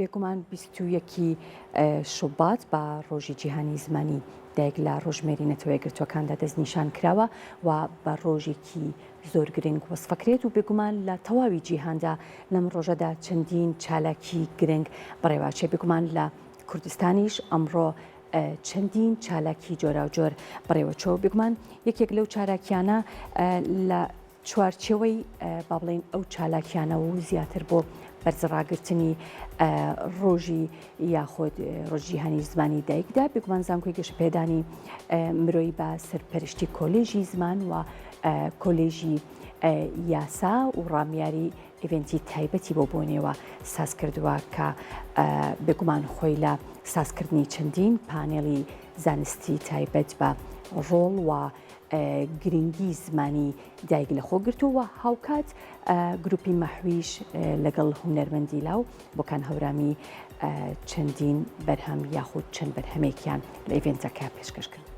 بێگومان 21 شوبات بە ڕۆژی جیهانی زمانی دایک لە ڕۆژمێری نەتەوە یەکگرتووەکاندا دەستنیشان کراوە و بە ڕۆژێکی زۆر گرنگ وەسفەکرێت و بێگومان لە تەواوی جیهاندا لەم ڕۆژەدا چەندین چالاکی گرنگ بڕێواچێ بێگومان لە کوردستانیش ئەمڕۆ چەندین چالاکی جۆرا و جۆر بڕێوەچۆ بێگومان یەکێک لەو چالاکیانە لە چوارچێوەی با بڵێن ئەو چالاکیانە و زیاتر بۆ بەرزڕاگرتنی ڕۆژی یاخۆت ڕۆژجیهانی زمانی دایکدا بێگومان زانکۆی گەشتپێدانی مرۆی بە سەرپەرشتی کۆلێژی زمان و کۆلێژی یاسا و ڕامیاری ئیڤنتی تایبەتی بۆ بۆنێەوە ساز کردووە کە بێگومان خۆی لە سازکردنی چەندین پانێڵی زانستی تایبەت بە ڕۆڵ و گرنگی زمانی دایک لە خۆ گرتووە هاوکات گروپی مەحویش لەگەڵ هونەرمەندی لاو بۆکان هەورامی چەندین بەرهەم یاخود چەند بەرهەمێکیان لە ئیڤنتەکە پێشکەش کرد.